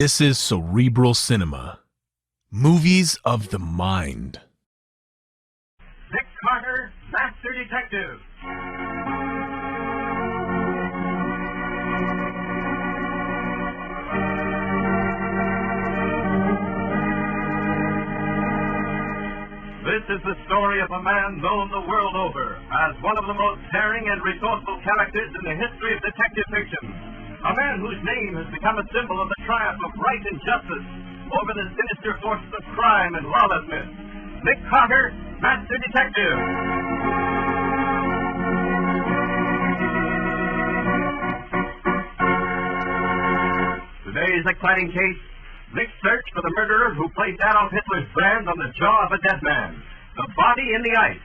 This is cerebral cinema. Movies of the mind. Nick Carter, Master Detective. This is the story of a man known the world over as one of the most daring and resourceful characters in the history of detective fiction. A man whose name has become a symbol of the triumph of right and justice over the sinister forces of crime and lawlessness. Nick Carter, Master Detective. Today's exciting case, Nick's search for the murderer who placed Adolf Hitler's brand on the jaw of a dead man. The body in the ice.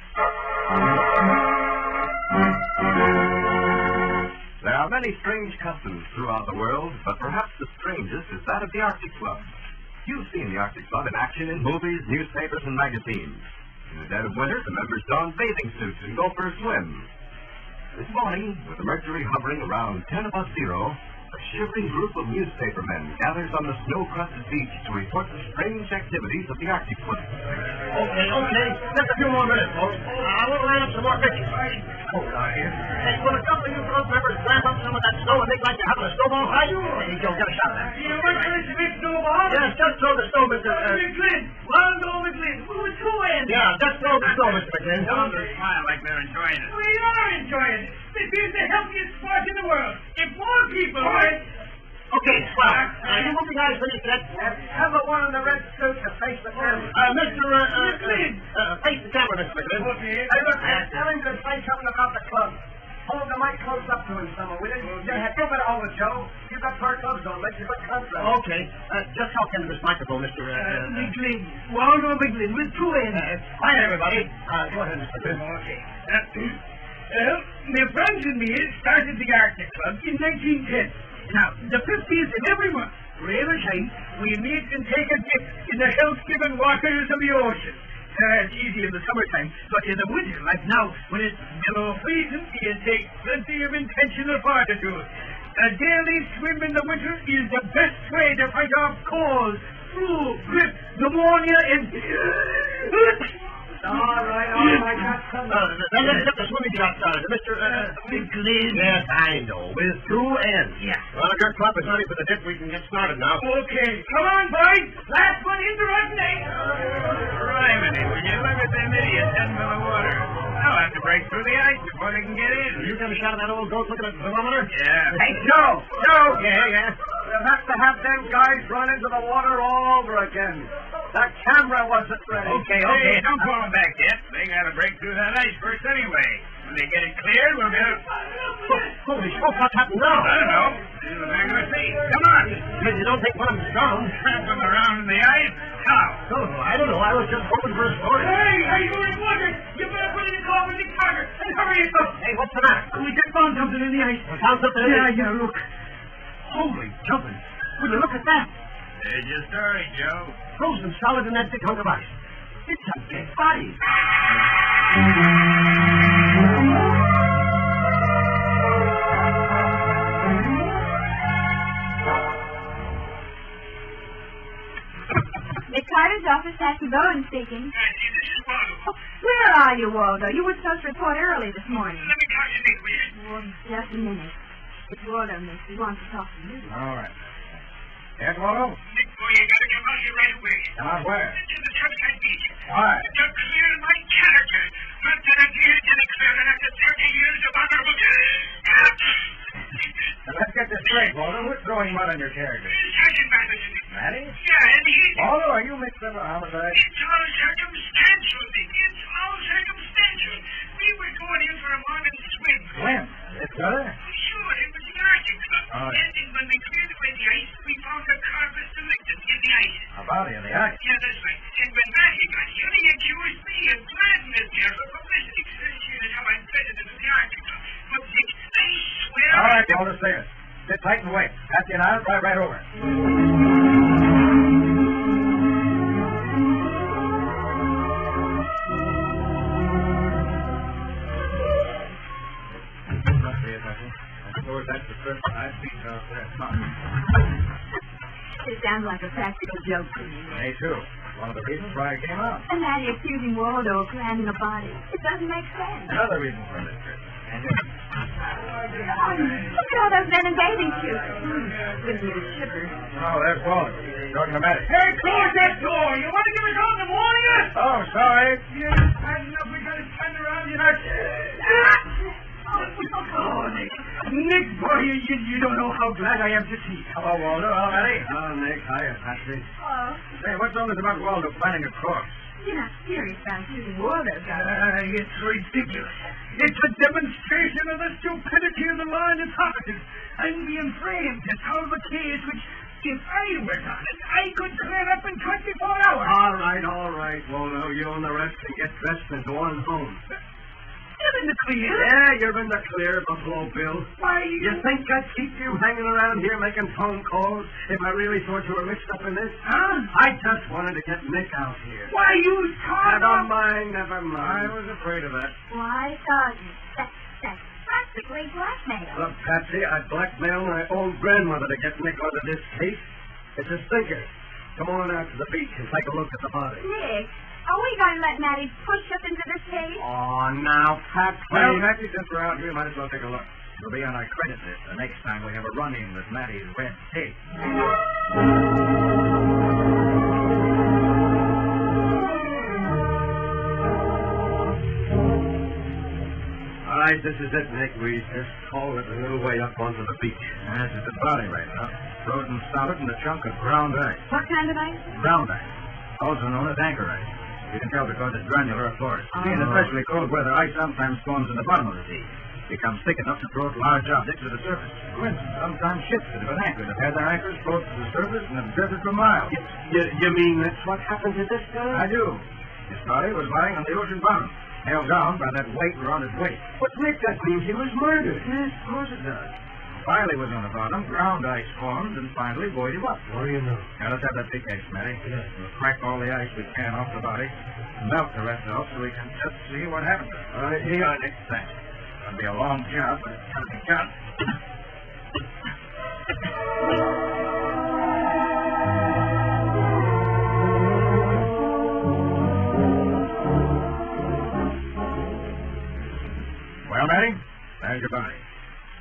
There are many strange customs throughout the world, but perhaps the strangest is that of the Arctic Club. You've seen the Arctic Club in action in movies, newspapers, and magazines. In the dead of winter, the members don bathing suits and go for a swim. This morning, with the mercury hovering around 10 above zero, a shivering group of newspapermen gathers on the snow-crusted beach to report the strange activities of the Arctic Club. Okay. Just a few more minutes, folks. I will line up some more pictures. Hold on here. Hey, will a couple of you club members climb up some of that snow and make like you're having a snowball fight? There you go, get a shot at that. You want to finish a big snowball? Yes, just throw the snow, Mr. McGlynn. Well, go McGlynn. With two ends. Yeah, just throw the snow, Mr. McGlynn. Tell them to smile like they're enjoying it. We are enjoying it. This is the healthiest sport in the world. If more people would... Okay, swell. You moving guys finished that? Have the one in the red suit to face the camera. Mr. McGlynn. Face the camera, Mr. McGlynn. Okay. Hey, look, tell him to say something about the club. Hold the mic close up to him somewhere, will you? Yeah, do it over, Joe. You've got our clubs on, make you good contract. Okay. Just talk into this microphone, Mr. McGlynn. Waldo McGlynn with two ends. Hi, everybody. Go ahead, Mr. McGlynn. Okay. Well, my friends and me started the Arctic Club in 1910. Now, the 50th of every month, rain or shine, we meet and take a dip in the health-giving waters of the ocean. It's easy in the summertime, but in the winter, like now, when it's below freezing, you take plenty of intentional fortitude. A daily swim in the winter is the best way to fight off colds, flu, grip, pneumonia, and... All right. That's come on. Then let's get the swimming shot started. Mr. McGlynn. Yes, I know. With two ends. Yeah. Well, if your club is ready for the dip, we can get started now. Okay. Come on, boys. Last one in the right name. Criminy, will you look at them idiots heading for the water? They'll have to break through the ice before they can get in. You get a shot of that old goat looking at the thermometer? Yeah. Hey, Joe. Yeah. You'll have to have them guys run into the water all over again. The camera wasn't ready. Okay, don't call them back yet. They gotta break through that ice first anyway. When they get it cleared, we'll get it. Holy smoke, what's happened now? I don't know. This is what they're gonna see. Come on. You don't think one of them's drowned? Trap them around in the ice? How? I don't know. I was just hoping for a story. Hey, you reporter. You better put in a call with the Carter and hurry it up. Hey, what's the matter? We just found something in the ice. Found something in the ice? Yeah, look. Holy jumping. Will you look at that? There's your story, Joe. Frozen solid in that big hunk of ice. It's a dead body. Nick Carter's office, Nancy Bowen speaking. Nancy, this is Waldo. Where are you, Waldo? You were supposed to report early this morning. Let me talk to Nick, will you? Oh, just a minute. It's Waldo, miss. He wants to talk to you. All right. Yes, Waldo? Nick, boy, you gotta come out here right away. Come out where? To the Sunset Beach. Why? To clear my character. Not that I did to declare it after 30 years of honorable... Now, let's get this straight, Waldo. What's throwing mud on your character? Sergeant Madison. Matty? Yeah, and he... Waldo, are you mixed up with homicide? It's all circumstantial, Nick. It's all circumstantial. We were going in for a morning swim. When? This brother? Sure, it was the Arctic Club. Oh, yeah. And when we cleared away the ice, we found a carpet selected in the ice. A body in the ice. Yeah, that's right. And when Matty got here, he accused me of driving this here for publicity. Here's how I'm president of the Arctic Club. But, Nick, I swear... All right, Waldo, stay it. Sit tight and wait. Patsy and I'll drive right over. That's the first I've seen out there. Sit down. sounds like a practical joke to me. Me too. One of the reasons why I came out. And Maddie accusing Waldo of planting a body. It doesn't make sense. Another reason for this trip. And Look at all those men in bathing suits. Gives me the shivers. oh, there's Waldo. Talking to Maddie. Hey, close that door. You want to give us out in the morning? Oh, sorry. Yes, I know we got to stand around in our... Oh, Nick. Nick, boy, you don't know how glad I am to see you. Hello, Waldo. Hello, Maddie. Hello, Nick. Hiya, Patsy. Oh, Hey, what's all this about Waldo planning a corpse? you're not serious about accusing Waldo, Doctor. It's ridiculous. It's a demonstration of the stupidity of the law and its operatives. I'm being framed to solve a case which, if I was on it, I could clear up in 24 hours. All right, Waldo. You and the rest can get dressed and go on home. You're in the clear. Yeah, you're in the clear, Buffalo Bill. Why, You think I'd keep you hanging around here making phone calls if I really thought you were mixed up in this? Huh? I just wanted to get Nick out here. Why, you talk Never mind, never I mind. was afraid of that. Why, Sergeant? That's practically blackmail. Look, Patsy, I'd blackmail my old grandmother to get Nick out of this case. It's a stinker. Come on out to the beach and take a look at the body. Nick, are we going to let Maddie push us into this case? Oh, now, Patsy. Well, Patsy, since we're out here, might as well take a look. It'll be on our credit list the next time we have a run-in with Maddie's red tape. All right, this is it, Nick. We just hauled it a little way up onto the beach. This is the body right now. Frozen solid in a chunk of ground ice. What kind of ice? Ground ice, also known as anchor ice. You can tell because it's granular or porous. In especially cold weather, ice sometimes forms in the bottom of the sea. Becomes thick enough to float large objects to the surface. For instance, sometimes ships that have been anchored have had their anchors float to the surface and have drifted for miles. You mean that's what happened to this guy? I do. His body was lying on the ocean bottom, held down by that weight around his waist. But, Nick, that means he was murdered. Yes, of course it does. While he was on the bottom, ground ice formed and finally buoyed him up. What do you know? Now, let's have that pickaxe, Matty. Yes. We'll crack all the ice we can off the body, melt the rest off so we can just see what happened to him. All right, here. Nick, thanks. It'll be a long job, but it's got to be done. Well, Matty, there's your body.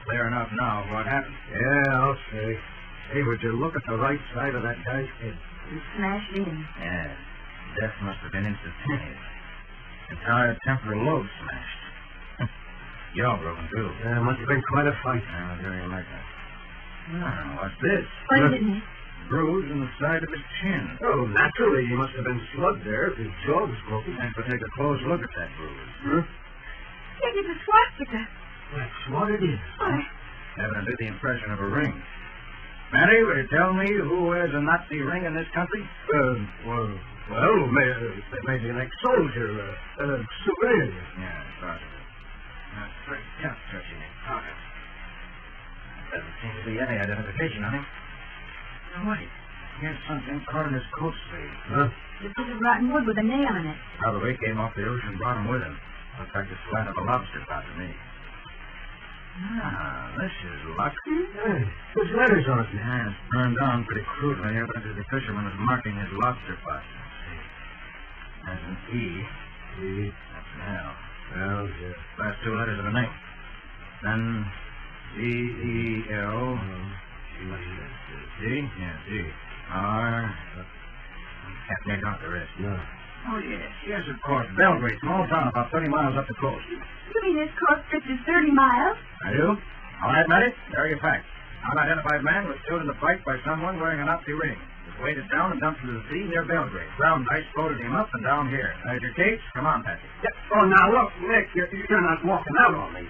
Clear enough now of what happened. Yeah, I'll say. Hey, would you look at the right side of that guy's head? You smashed in. Yeah, death must have been instantaneous. Entire temporal lobe smashed. Jaw broken, too. Yeah, must have been quite a fight. Yeah, very likely. What's this? What is it, Nick? Bruise in the side of his chin. Oh, naturally, he must have been slugged there if his jaw was broken. And we'll take a close look at that bruise. Huh? It is a swastika. That's what it is. Why, Evidently the impression of a ring. Matty, will you tell me who wears a Nazi ring in this country? Maybe an ex-soldier, civilian. Yeah, possibly. That's pretty tough, touching his pocket. Doesn't seem to be any identification on him. Now, wait. Here's something caught in his coat sleeve. Huh? it's a piece of rotten wood with a nail in it. Probably came off the ocean bottom with him. Looks like the slat of a lobster pot to me. Ah, this is luck. Hey, there's letters on it. Yeah, it's burned on pretty crudely. Evidently the fisherman was marking his lobster pot. Let's see. There's an E. E. That's an L. Well, yeah. Last two letters of the name. Then D-E-L. D? Yeah, D. R. Can't make out the rest. No. Oh, yes. Yes, of course. Belgrade, small town about 30 miles up the coast. You mean this corpse stretches 30 miles? I do? All right, Matty. There are your facts. Unidentified man was killed in the fight by someone wearing a Nazi ring. Was weighted down and dumped into the sea near Belgrade. Ground ice floated him up and down here. There's your case. Come on, Patsy. Yeah. Oh, now, look, Nick, you're not walking out on me.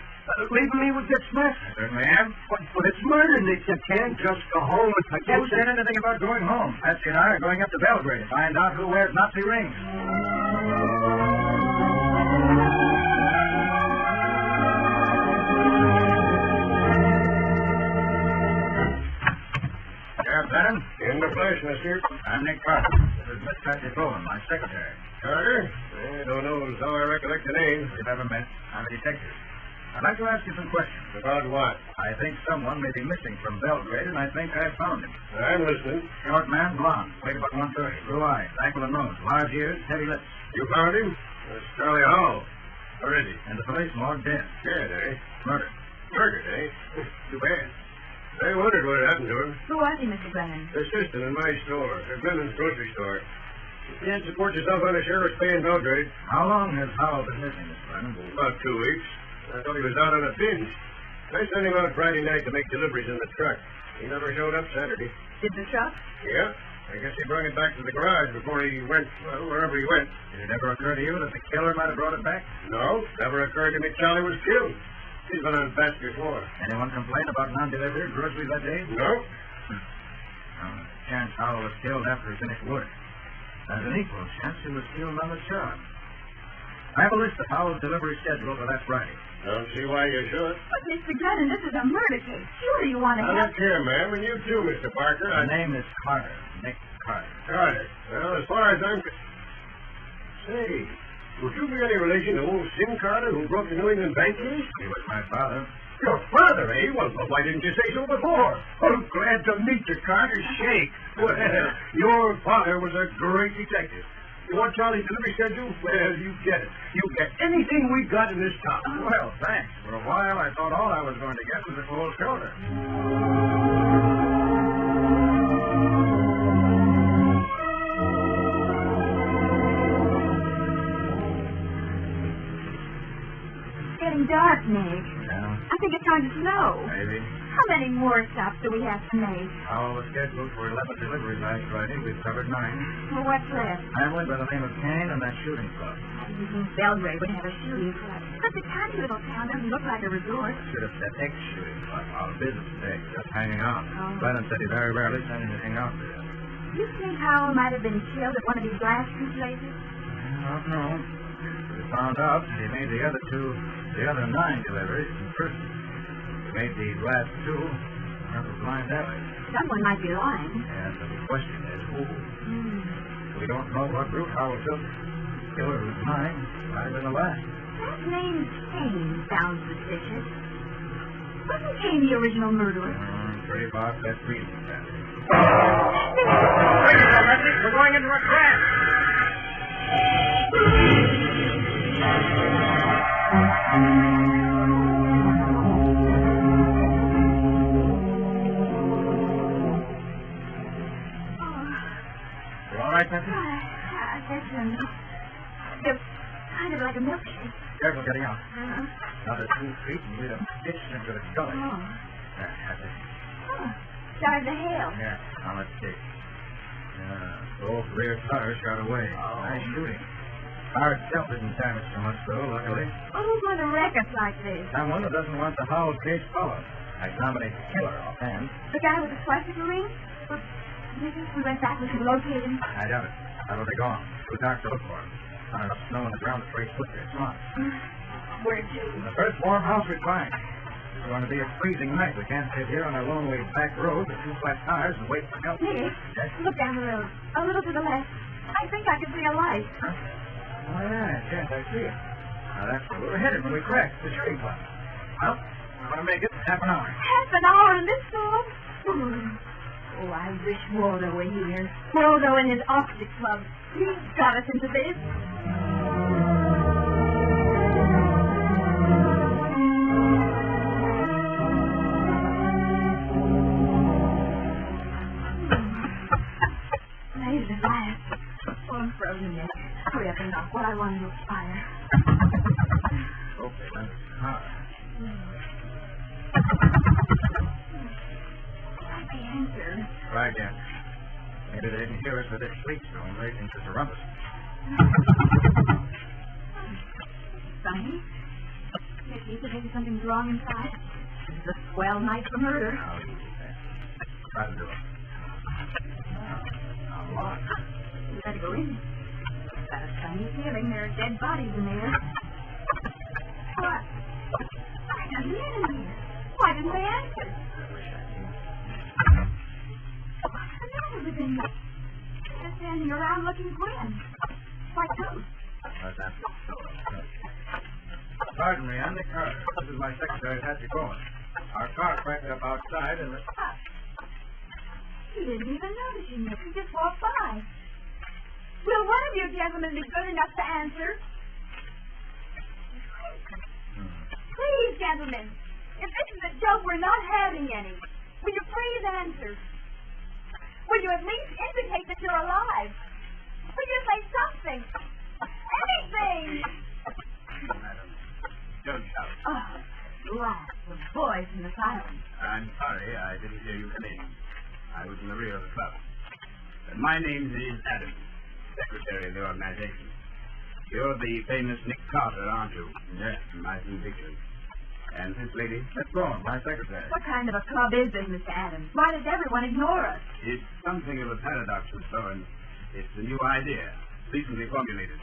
Leaving me with this mess. I certainly am. But it's murder, Nick. You can't just go home and forget Who said anything about going home? Patsy and I are going up to Belgrade to find out who wears Nazi rings. Sheriff Bennon? In the flesh, mister. I'm Nick Carter. This is Miss Patsy Bowen, my secretary. Carter? I don't know as how I recollect the name. We've ever met. I'm a detective. I'd like to ask you some questions. About what? I think someone may be missing from Belgrade, and I think I found him. I'm listening. Short man, blonde, weight about 130, blue eyes, ankle and nose, large ears, heavy lips. You found him? That's Charlie Hall. Where is he? And the police morgue dead. Dead, eh? Murdered. Murdered, eh? Too bad. I wondered what happened to him. Who was he, Mr. Brennan? Assistant in my store, at Brennan's grocery store. You can't support yourself on a sheriff's pay in Belgrade. How long has Howell been missing, Mr. Brennan? About 2 weeks. I thought he was out on a binge. I sent him out Friday night to make deliveries in the truck. He never showed up Saturday. Did the truck? Yeah? I guess he brought it back to the garage before he went, well, wherever he went. Did it ever occur to you that the killer might have brought it back? No, never occurred to me Charlie was killed. He's been on bat before. Anyone complain about non-delivery of groceries that day? No? Chance Howell was killed after he finished work. There's an equal chance he was killed on the job. I have a list of Howell's delivery schedule for that Friday. Don't see why you should. But, Mr. Brennan, this is a murder case. Sure you want to Now, help. look here, ma'am, and you too, Mr. Parker. My name is Carter. Nick Carter. Carter. Well, as far as I'm... Say, would you be any relation to old Sim Carter who broke the New England bank case? He was my father. Your father, eh? Well, why didn't you say so before? Oh, glad to meet you, Carter. Shake. Well, your father was a great detective. You want Charlie's delivery schedule? Well, you get it. You get anything we got in this town. Well, thanks. For a while, I thought all I was going to get was a cold shoulder. It's getting dark, Nick. Yeah, I think it's going to snow. maybe. How many more stops do we have to make? Howell was scheduled for 11 deliveries last Friday. We've covered 9. Well, what's left? Family by the name of Kane and that shooting club. I didn't think Belgrade would have a shooting club. But the tiny little town doesn't look like a resort. Should have said ex-shooting club. Our business today. Just hanging out. Oh. Brennan said he very rarely sent anything out there. You think Howell might have been killed at one of these last 2 places? I don't know. We found out that he made the other 9 deliveries in person. He made the last 2 out of blind alley. Someone might be lying. And the question is who? We don't know what route Howell took. Killer was 9. Might have been the last. That name Kane sounds suspicious. Wasn't Kane the original murderer? Pretty far best reason, Sandy. We're going into a crash. You all right, Nancy? I guess so. It's kind of like a milkshake. Careful getting out. Another 2 feet and we'd have ditched into the gully. Oh. That's it. Oh. Started to hail. Yeah, now let's see. Both rear tires shot away. Nice shooting. Hard self didn't damage so much, though, luckily. Oh, who's going to wreck us like this? Someone who doesn't want the Howell case followed. I nominate the killer offhand. The guy with the swastika ring? Well, do you think we went back, we could locate him? I doubt it. That'll be gone. Too dark to look for him. Not enough snow on the ground to trace footprints. Come on. Where to? The first warm house we find. It's going to be a freezing night. We can't sit here on a lonely back road with 2 flat tires and wait for help. Nick, look down the road. A little to the left. I think I can see a light. Huh? Oh, yes, I see it. Now, that's where we were headed when we crashed the shooting club. Well, we're going to make it half an hour. Half an hour in this storm? Oh, I wish Waldo were here. Waldo and his Arctic Club. He's got us into this. Made it at last. Oh, I'm frozen yet. Hurry up and knock what I want to fire. Okay, then. Hard. I can't answer. Try again. Maybe they didn't hear us with their sleep zone. They think it's a rumpus. Sonny? Maybe there's something's wrong inside. This is a swell night for murder. Now, easy there. Try to do it. Now, locked. We better go in. Got a funny feeling there are dead bodies in there. What? I got men in here. Why didn't they answer? What's the matter with them? They're standing around looking grim. Like ghosts. How's that? Pardon me, I'm the car. This is my secretary, Patsy Cohen. Our car cracked up outside and... He didn't even notice you, Nick. He just walked by. Will one of you gentlemen be good enough to answer? Please, gentlemen. If this is a joke, we're not having any. Will you please answer? Will you at least indicate that you're alive? Will you say something? Anything! Madam, don't shout. Oh, laugh. The boys in the silence. I'm sorry, I didn't hear you come in. I was in the rear of the club. But my name is Adams, secretary of the organization. You're the famous Nick Carter, aren't you? Yes, from my few pictures. And this lady? Miss Bourne, my secretary. What kind of a club is this, Mr. Adams? Why does everyone ignore us? It's something of a paradox, Miss Bourne. It's a new idea, recently formulated.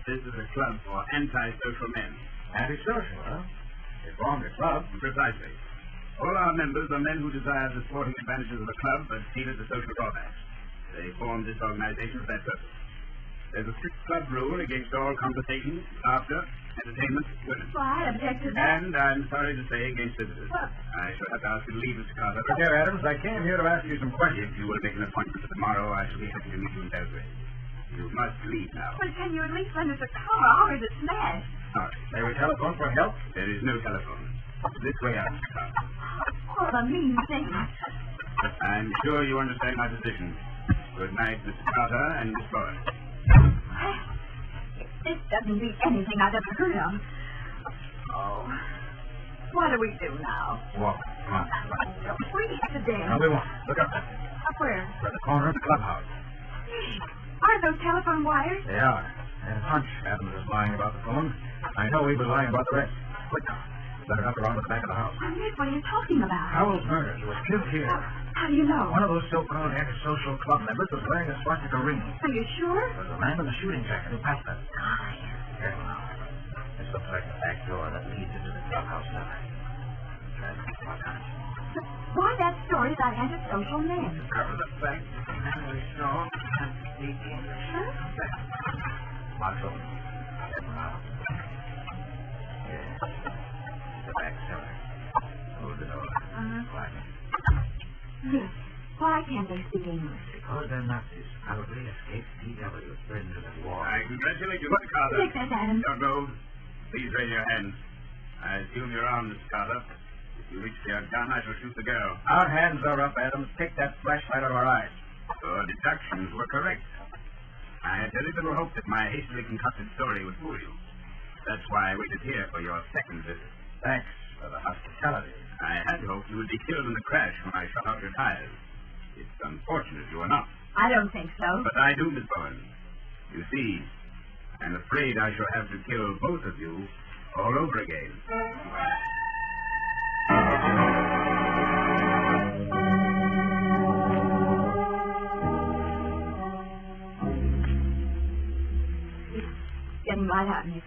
This is a club for antisocial men. Antisocial, huh? They formed a club? Precisely. All our members are men who desire the sporting advantages of the club, but fear the social drawbacks. They formed this organization for that purpose. There's a strict club rule against all conversation, laughter, entertainment, women. Well, I object to that. And I'm sorry to say against visitors. What? I shall have to ask you to leave, Mr. Carter. Dear Adams, I came here to ask you some questions. If you will make an appointment for tomorrow, I shall be happy to meet you in Belgrade. You must leave now. But can you at least lend us a car, or is it smashed? Sorry. May we telephone for help? There is no telephone. This way out, Mr. Carter. What a mean thing. I'm sure you understand my position. Good night, Mr. Carter and Miss Boyd. This doesn't beat anything I've ever heard of. Oh, what do we do now? Walk. Come on. You'll freeze to death. No, we won't. Look up. Up where? By the corner of the clubhouse. Are those telephone wires? They are. And a hunch Adams was lying about the phone. I know he was lying about the rest. Quick now. Better up around the back of the house. Nick, what are you talking about? Howell's murder. He was killed here. How do you know? One of those so-called antisocial club members was wearing a swastika ring. Are you sure? There was a man in the shooting jacket who passed that. Careful now. This looks like the back door that leads into the clubhouse side. Try to keep my eyes. Why that story about antisocial men? Cover the back. And we saw and sneak in. Huh? Lock's open. Careful now. Yes. The back cellar. Close the door. Quietly. Nick, why can't they speak English? Because they're Nazis. Probably escaped PW, prisoners of war. I congratulate you, Mr. Carter. Take that, Adams. Don't move. Please raise your hands. I assume you're armed, Mr. Carter. If you reach for your gun, I shall shoot the girl. Our hands are up, Adams. Take that flashlight out of our eyes. Your deductions were correct. I had very little hope that my hastily concocted story would fool you. That's why I waited here for your second visit. Thanks for the hospitality. I had hoped you would be killed in the crash when I shut out your tires. It's unfortunate you are not. I don't think so. But I do, Miss Bowen. You see, I'm afraid I shall have to kill both of you all over again. It's getting light out, Nick.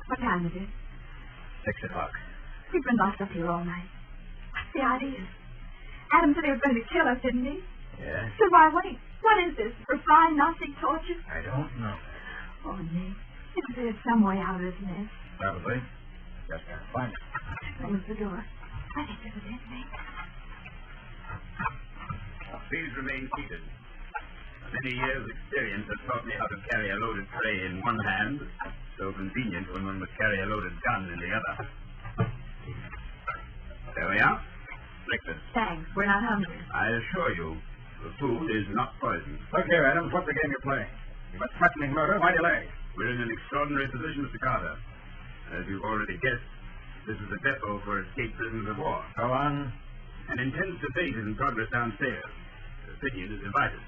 What time is it? 6 o'clock. We've been locked up here all night. What's the idea? Adam said he was going to kill us, didn't he? Yes? So why wait? What is this? Refined Gnostic torture? I don't know. Oh, Nick. There's some way out of this mess. Probably. Just gotta find it. Close the door. I think this is it, Nick. Please remain seated. Many years' experience has taught me how to carry a loaded tray in one hand, so convenient when one must carry a loaded gun in the other. There we are. Breakfast. Thanks. We're not hungry. I assure you, the food is not poison. Look here, Adams. What's the game you're playing? You've been threatening murder. Why delay? We're in an extraordinary position, Mr. Carter. As you've already guessed, this is a depot for escaped prisoners of war. Go on. An intense debate is in progress downstairs. Opinion is divided.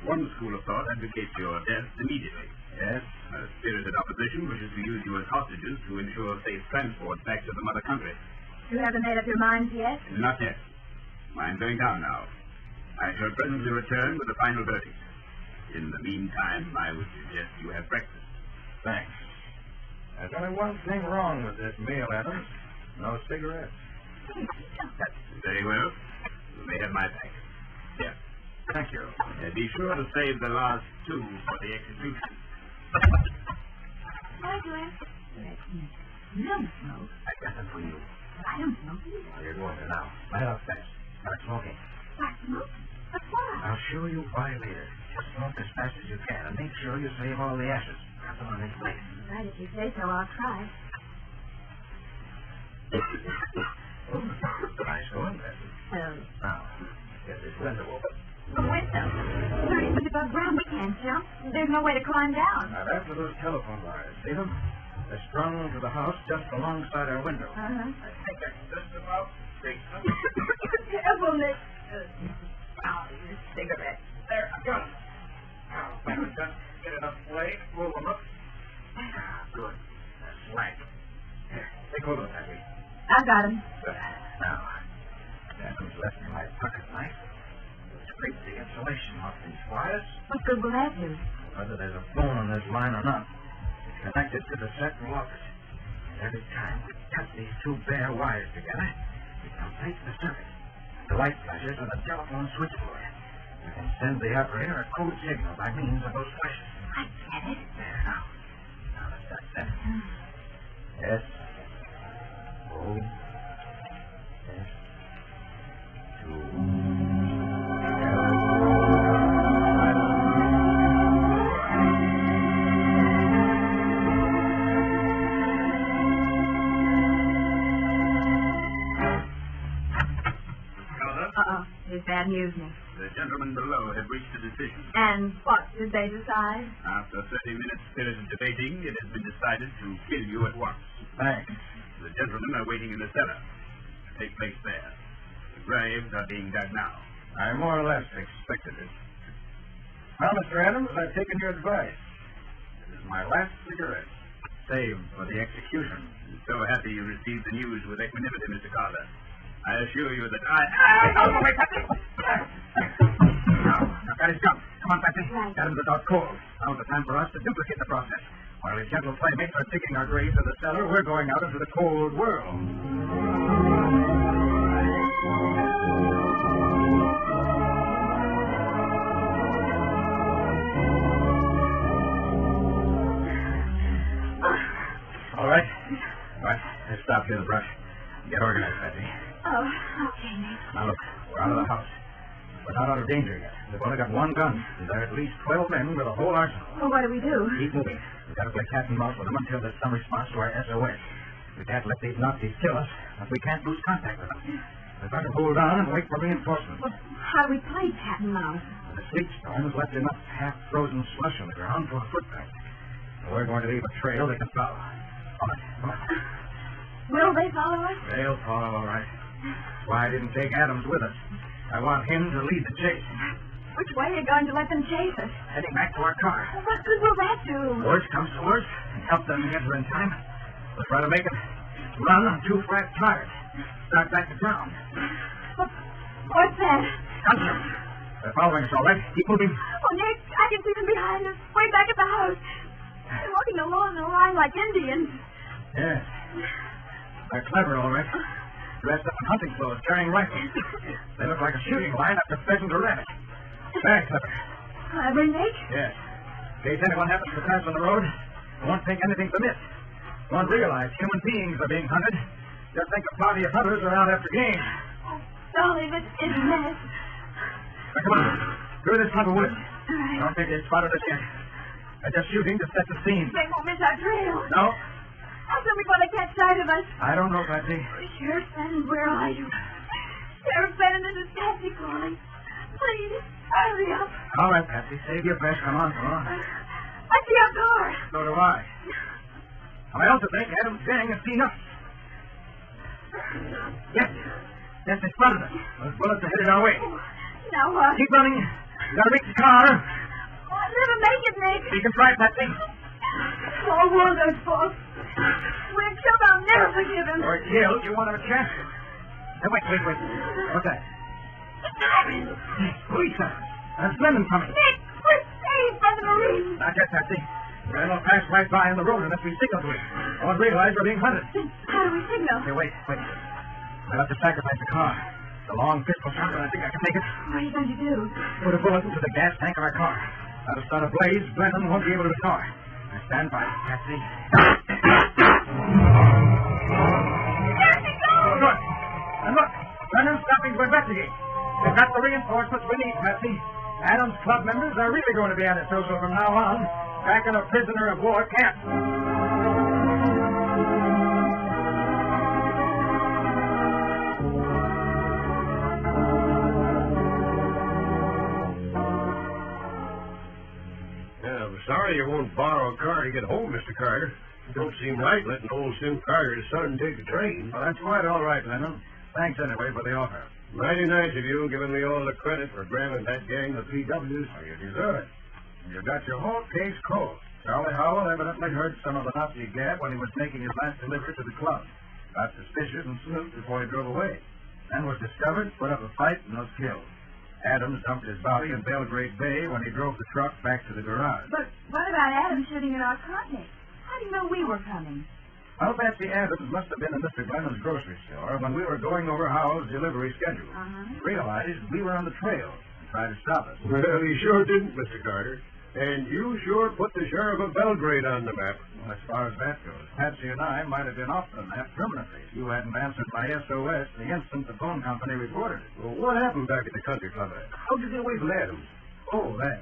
One school of thought advocates your death immediately. Yes? A spirited opposition wishes to use you as hostages to ensure safe transport back to the mother country. You haven't made up your minds yet? Not yet. I'm going down now. I shall presently return with the final verdict. In the meantime, I would suggest you have breakfast. Thanks. There's only one thing wrong with this meal, Adams. No cigarettes. Very well. You may have my pack. Here. Thank you. Be sure to save the last two for the execution. Hi, Glenn. You don't smoke. I got them for you. I don't smoke either. Well, you're going to now. Light up fast. Start smoking. Start smoking? But why? I'll show you why later. Just smoke as fast as you can and make sure you save all the ashes. Got them on this plate. Right, if you say so, I'll try. Nice going, Bessie. Now, get this window open. The window. 30 feet above ground, we can't jump. There's no way to climb down. Now, that's for those telephone wires. See them? They're strung to the house just alongside our window. Uh-huh. I think I can just about reach them. Careful, Nick. Oh, your cigarette. There, I got it. Now, just get enough flame, roll them up. Good. That's slack. Here, take hold of it, Bessie. I've got him. Good. Now, Adam's left me my pocket knife. Scrape the insulation off these wires. What good will that do? Whether there's a bone on this line or not, it's connected to the set and lockers. And every time we cut these two bare wires together, we complete the circuit. The light flashes with a telephone switchboard. We can send the operator a code signal by means of those flashes. I get it. There, now. Now let's start that. S. O. S. 2. Is bad news, Nick. The gentlemen below have reached a decision. And what did they decide? After 30 minutes spirited debating, it has been decided to kill you at once. Thanks. The gentlemen are waiting in the cellar. Take place there. The graves are being dug now. I more or less expected it. Well, Mr. Adams, I've taken your advice. This is my last cigarette, saved for the execution. I'm so happy you received the news with equanimity, Mr. Carter. I assure you that Oh, wait, Patsy! Now, that is done. Come on, Patsy. Right. Adams is out cold. Now's the time for us to duplicate the process. While his gentle playmates are digging our graves in the cellar, we're going out into the cold world. All right. Let's stop here, the brush. Get organized, Patsy. Oh, okay, Nick. Now, look, we're out of the house. We're not out of danger yet. We've only got one gun. And there are at least 12 men with a whole arsenal. Well, what do we do? Keep moving. We've got to play cat and mouse with them until there's some response to our SOS. We can't let these Nazis kill us, but we can't lose contact with them. We've got to hold on and wait for reinforcements. Well, how do we play cat and mouse? The sleet storm has left enough half-frozen slush on the ground for a footprint. We're going to leave a trail they can follow. Come on. Will they follow us? They'll follow, all right. That's why I didn't take Adams with us. I want him to lead the chase. Which way are you going to let them chase us? Heading back to our car. Well, what good will that do? Worst comes to worst, and help them get her in time. We'll try to make it run on 2 flat tires. Start back to town. What's that? Gunshots. They're following us, all right. Keep moving. Oh, Nick, I can see them behind us, way back at the house. They're walking along the line like Indians. Yes. They're clever, all right. Dressed up in hunting clothes, carrying rifles. They look like a shooting line after pheasant or rabbit. Very clever. Clever, Nick? Yes. In case anyone happens to pass on the road, they won't think anything's amiss. They won't realize human beings are being hunted. Just think a party of hunters are out after game. Oh, golly, this is a mess. Now, come on. Through this clump of woods. All right. Don't think they spotted us yet. They're just shooting to set the scene. They won't miss our trail. No, How's it before they catch sight of us? I don't know, Patsy. Sheriff Benton, where are you? Sheriff Benton, this is Patsy calling. Please, hurry up. All right, Patsy. Save your breath. Come on, come on. I see our car. So do I. I also think Adam's gang has seen us. Yes. Yes, they spotted us. Those bullets are headed our way. Now what? Keep running. We gotta reach the car. Oh, I'll never make it, Nick. You can try, Patsy. All Waldo's fault. We're killed. I'll never forgive him. Or killed. You won't have a chance. Now, wait. What's that? Police. That's Brennan coming. Nick, we're saved by the Marines. Not yet, Patsy. Brennan will pass right by on the road unless we signal to him. I won't realize we're being hunted. How do we signal? Hey, wait. I'll have to sacrifice the car. It's a long pistol shot, but I think I can make it. What are you going to do? Put a bullet into the gas tank of our car. That'll start a blaze. Brennan won't be able to ignore. Now stand by, Patsy. Brennan, stopping to investigate. We've got the reinforcements we need, Patsy. Adams Club members are really going to be antisocial from now on, back in a prisoner of war camp. Yeah, I'm sorry you won't borrow a car to get home, Mr. Carter. It don't seem right letting old Sim Carter's son take the train. Well, that's quite all right, Lennon. Thanks anyway for the offer. Mighty nice of you, giving me all the credit for grabbing that gang of PWs. Well, you deserve it. You got your whole case cold. Charlie Howell evidently heard some of the Nazi gab when he was making his last delivery to the club. Got suspicious and snooped before he drove away. Then was discovered, put up a fight, and was killed. Adams dumped his body in Belgrade Bay when he drove the truck back to the garage. But what about Adam shooting at our cottage? How do you know we were coming? Well, Patsy, Adams must have been in Mr. Glennon's grocery store when we were going over Howell's delivery schedule. Uh-huh. Realized we were on the trail and tried to stop us. Well, he sure didn't, Mr. Carter. And you sure put the sheriff of Belgrade on the map. Well, as far as that goes, Patsy and I might have been off the map permanently. You hadn't answered my SOS the instant the phone company reported it. Well, what happened back at the country club? How did you get away from Adams? Oh, that.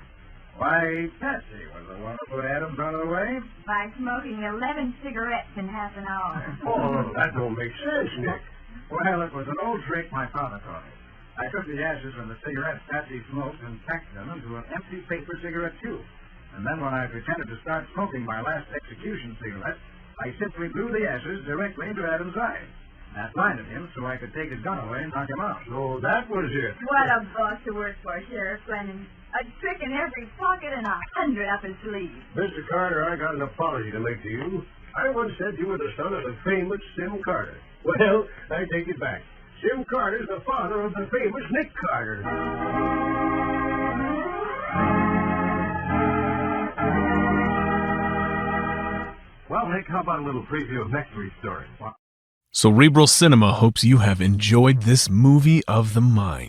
Why, Patsy was the one who put Adams out of the way. By smoking 11 cigarettes in half an hour. Oh, that don't make sense, Nick. Well, it was an old trick my father taught me. I took the ashes from the cigarettes Patsy smoked and packed them into an empty paper cigarette tube. And then when I pretended to start smoking my last execution cigarette, I simply blew the ashes directly into Adams' eyes. That blinded him so I could take his gun away and knock him out. So that was it. What a boss to work for, Sheriff Glennon. A trick in every pocket and 100 up his sleeve. Mr. Carter, I got an apology to make to you. I once said you were the son of the famous Sim Carter. Well, I take it back. Sim Carter's the father of the famous Nick Carter. Well, Nick, how about a little preview of next week's story? Cerebral Cinema hopes you have enjoyed this movie of the mind.